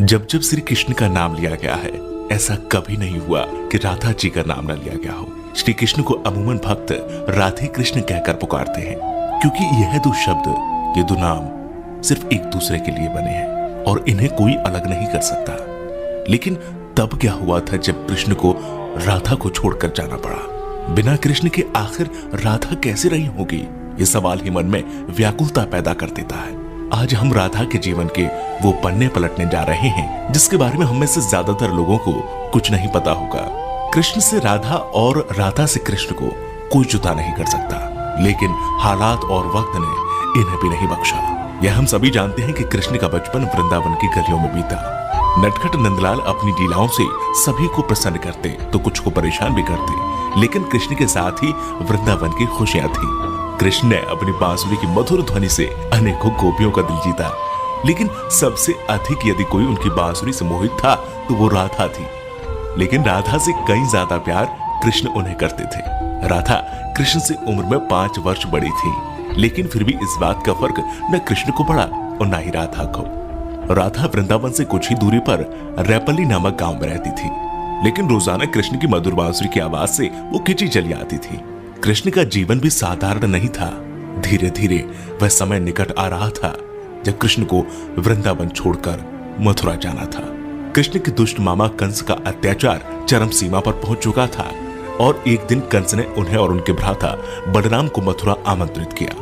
जब जब श्री कृष्ण का नाम लिया गया है, ऐसा कभी नहीं हुआ कि राधा जी का नाम न लिया गया हो। श्री कृष्ण को अमूमन भक्त राधे कृष्ण कहकर पुकारते हैं, क्योंकि यह दो शब्द, ये दो नाम सिर्फ एक दूसरे के लिए बने हैं और इन्हें कोई अलग नहीं कर सकता। लेकिन तब क्या हुआ था जब कृष्ण को राधा को छोड़कर जाना पड़ा? बिना कृष्ण के आखिर राधा कैसे रही होगी? ये सवाल ही मन में व्याकुलता पैदा कर देता है। आज हम राधा के जीवन के वो पन्ने पलटने जा रहे हैं जिसके बारे में हम में से ज्यादातर लोगों को कुछ नहीं पता होगा। कृष्ण से राधा और राधा से कृष्ण को कोई जुदा नहीं कर सकता, लेकिन हालात और वक्त ने इन्हें भी नहीं बख्शा। यह हम सभी जानते हैं कि कृष्ण का बचपन वृंदावन की गलियों में बीता। नटखट नंदलाल अपनी लीलाओं से सभी को प्रसन्न करते तो कुछ को परेशान भी करते, लेकिन कृष्ण के साथ ही वृंदावन की खुशियां थी। कृष्ण ने अपनी बांसुरी की मधुर ध्वनि से अनेकों गोपियों का दिल जीता, लेकिन सबसे अधिक यदि कोई उनकी बांसुरी से मोहित था तो वो राधा थी। लेकिन राधा से कई ज्यादा प्यार कृष्ण उन्हें करते थे। राधा कृष्ण से उम्र में 5 वर्ष बड़ी थी, लेकिन फिर भी इस बात का फर्क न कृष्ण को पड़ा और न ही राधा को। राधा वृंदावन से कुछ ही दूरी पर रैपली नामक गांव में रहती थी, लेकिन रोजाना कृष्ण की मधुर बांसुरी की आवाज से वो खिंची चली आती थी। कृष्ण का जीवन भी साधारण नहीं था। धीरे धीरे वह समय निकट आ रहा था जब कृष्ण को वृंदावन छोड़कर मथुरा जाना था। कृष्ण के दुष्ट मामा कंस का अत्याचार चरम सीमा पर पहुंच चुका था और एक दिन कंस ने उन्हें और उनके भ्राता बलराम को मथुरा आमंत्रित किया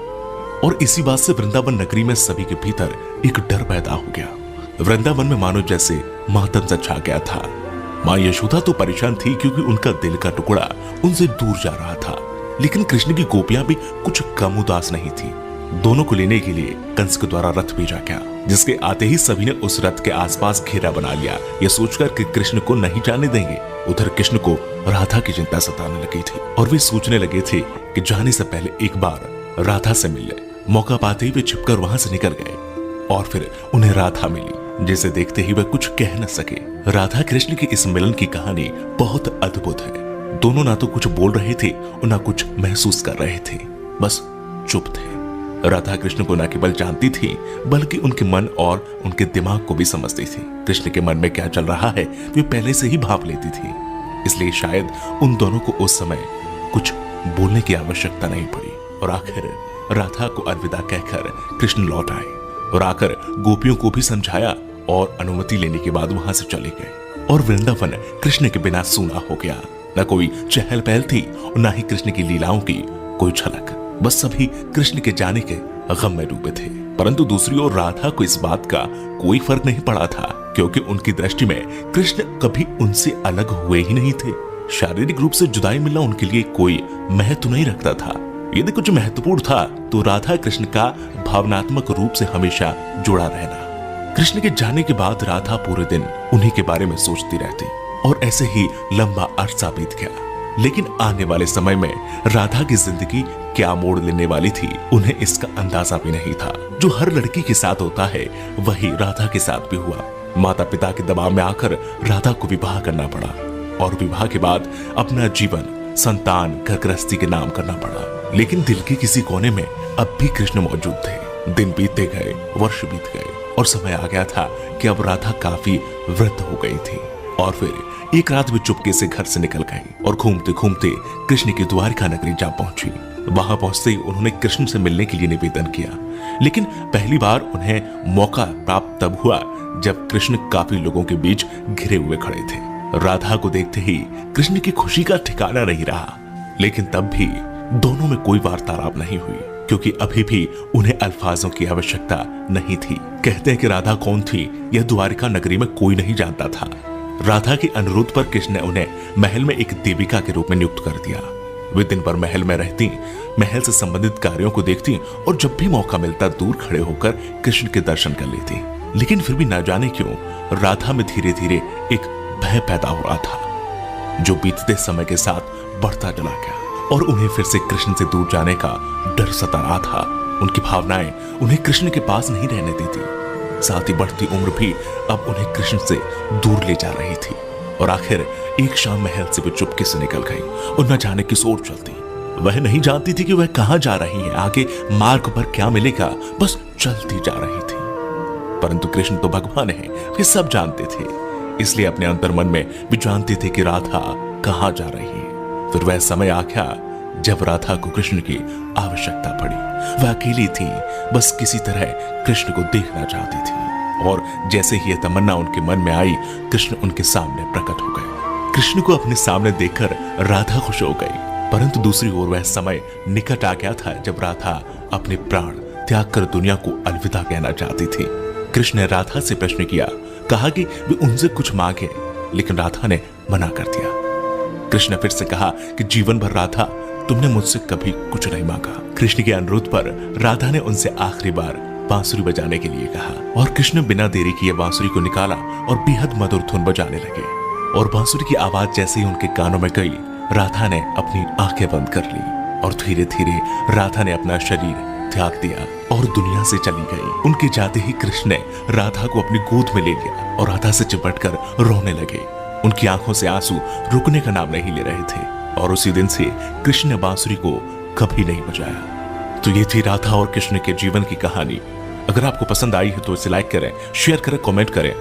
और इसी बात से वृंदावन नगरी में सभी के भीतर एक डर पैदा हो गया। वृंदावन में मानो जैसे मातम सा छा गया था। मां यशोदा तो परेशान थी क्योंकि उनका दिल का टुकड़ा उनसे दूर जा रहा था, लेकिन कृष्ण की गोपियां भी कुछ कम उदास नहीं थी। दोनों को लेने के लिए कंस के द्वारा रथ भेजा गया, जिसके आते ही सभी ने उस रथ के आसपास घेरा बना लिया, यह सोचकर कि कृष्ण को नहीं जाने देंगे। उधर कृष्ण को राधा की चिंता सताने लगी थी और वे सोचने लगे थे कि जाने से पहले एक बार राधा से मिल ले। मौका पाते ही वे छिपकर वहां से निकल गए और फिर उन्हें राधा मिली, जिसे देखते ही वे कुछ कह न सके। राधा कृष्ण की इस मिलन की कहानी बहुत अद्भुत है। दोनों ना तो कुछ बोल रहे थे और ना कुछ महसूस कर रहे थे, बस चुप थे। राधा कृष्ण को न केवल जानती थी बल्कि उनके मन और उनके दिमाग को भी समझती थी। कृष्ण के मन में क्या चल रहा है वे पहले से ही भाप लेती थी, इसलिए शायद उन दोनों को उस समय कुछ बोलने की आवश्यकता नहीं पड़ी। और आखिर राधा को अलविदा कहकर कृष्ण लौट आए और आकर गोपियों को भी समझाया और अनुमति लेने के बाद वहां से चले गए। और वृंदावन कृष्ण के बिना सूना हो गया। न कोई चहल पहल थी और न ही कृष्ण की लीलाओं की कोई झलक। बस सभी कृष्ण के जाने के गम में डूबे थे। परंतु दूसरी ओर राधा को इस बात का कोई फर्क नहीं पड़ा था, क्योंकि उनकी दृष्टि में कृष्ण कभी उनसे अलग हुए ही नहीं थे। शारीरिक रूप से जुदाई मिलना उनके लिए कोई महत्व नहीं रखता था। यदि कुछ महत्वपूर्ण था तो राधा कृष्ण का भावनात्मक रूप से हमेशा जुड़ा रहना। कृष्ण के जाने के बाद राधा पूरे दिन उन्हीं के बारे में सोचती रहती और ऐसे ही लंबा अरसा बीत गया। लेकिन आने वाले समय में राधा की जिंदगी क्या मोड़ लेने वाली थी, उन्हें इसका अंदाजा भी नहीं था। जो हर लड़की के साथ होता है वही राधा के साथ भी हुआ। माता पिता के दबाव में आकर राधा को विवाह करना पड़ा और विवाह के बाद अपना जीवन संतान घर गृहस्थी के नाम करना पड़ा। लेकिन दिल के किसी कोने में अब भी कृष्ण मौजूद थे। दिन बीतते गए, वर्ष बीत गए और समय आ गया था कि अब राधा काफी वृद्ध हो गई थी। और फिर एक रात वे चुपके से घर से निकल गई और घूमते घूमते कृष्ण की द्वारिका नगरी जा पहुंची। वहां पहुंचते ही उन्होंने कृष्ण से मिलने के लिए निवेदन किया, लेकिन पहली बार उन्हें मौका प्राप्त तब हुआ जब कृष्ण काफी लोगों के बीच घिरे हुए खड़े थे। राधा को देखते ही कृष्ण की खुशी का ठिकाना नहीं रहा, लेकिन तब भी दोनों में कोई वार्तालाप नहीं हुई, क्योंकि अभी भी उन्हें अल्फाजों की आवश्यकता नहीं थी। कहते हैं कि राधा कौन थी यह द्वारिका नगरी में कोई नहीं जानता था। राधा के अनुरोध पर कृष्ण ने उन्हें महल में एक देविका के रूप में नियुक्त कर दिया। वे दिन भर महल में रहती, महल से संबंधित कार्यों को देखती और जब भी मौका मिलता दूर खड़े होकर कृष्ण के दर्शन कर लेती। लेकिन फिर भी न जाने क्यों राधा में धीरे धीरे एक भय पैदा हो रहा था, जो बीतते समय के साथ बढ़ता चला गया और उन्हें फिर से कृष्ण से दूर जाने का डर सता रहा था। उनकी भावनाएं उन्हें कृष्ण के पास नहीं रहने देती। साथ ही बढ़ती उम्र भी अब उन्हें कृष्ण से दूर ले जा रही थी। और आखिर एक शाम महल से वो चुपके से निकल गई और न जाने किस ओर चलती। वह नहीं जानती थी कि वह कहां जा रही है, आगे मार्ग पर क्या मिलेगा, बस चलती जा रही थी। परंतु कृष्ण तो भगवान है, वे सब जानते थे। इसलिए अपने अंतर मन में भी जानते थे कि राधा कहां जा रही है। फिर वह समय आ गया जब राधा को कृष्ण की आवश्यकता पड़ी। वह अकेली थी, बस किसी तरह कृष्ण को देखना चाहती थी। और जैसे ही यह तमन्ना उनके मन में आई, कृष्ण उनके सामने प्रकट हो गए। कृष्ण को अपने सामने देखकर राधा खुश हो गई। परंतु दूसरी ओर वह समय निकट आ गया था जब राधा अपने प्राण त्याग कर दुनिया को अलविदा कहना चाहती थी। कृष्ण ने राधा से प्रश्न किया, कहा कि वे उनसे कुछ मांगे, लेकिन राधा ने मना कर दिया। कृष्ण ने फिर से कहा कि जीवन भर राधा तुमने मुझसे कभी कुछ नहीं मांगा। कृष्ण के अनुरोध पर राधा ने उनसे आखिरी बार बांसुरी बजाने के लिए कहा और कृष्ण बिना देरी किए बांसुरी को निकाला और बेहद मधुर धुन बजाने लगे। और बांसुरी की आवाज जैसे ही उनके कानों में गई, राधा ने अपनी आंखें बंद कर ली और धीरे धीरे राधा ने अपना शरीर त्याग दिया और दुनिया से चली गई। उनके जाते ही कृष्ण ने राधा को अपनी गोद में ले लिया और राधा से चिपटकर रोने लगे। उनकी आंखों से आंसू रुकने का नाम नहीं ले रहे थे और उसी दिन से कृष्ण ने बांसुरी को कभी नहीं बजाया। तो ये थी राधा और कृष्ण के जीवन की कहानी। अगर आपको पसंद आई है तो इसे लाइक करें, शेयर करें, कमेंट करें।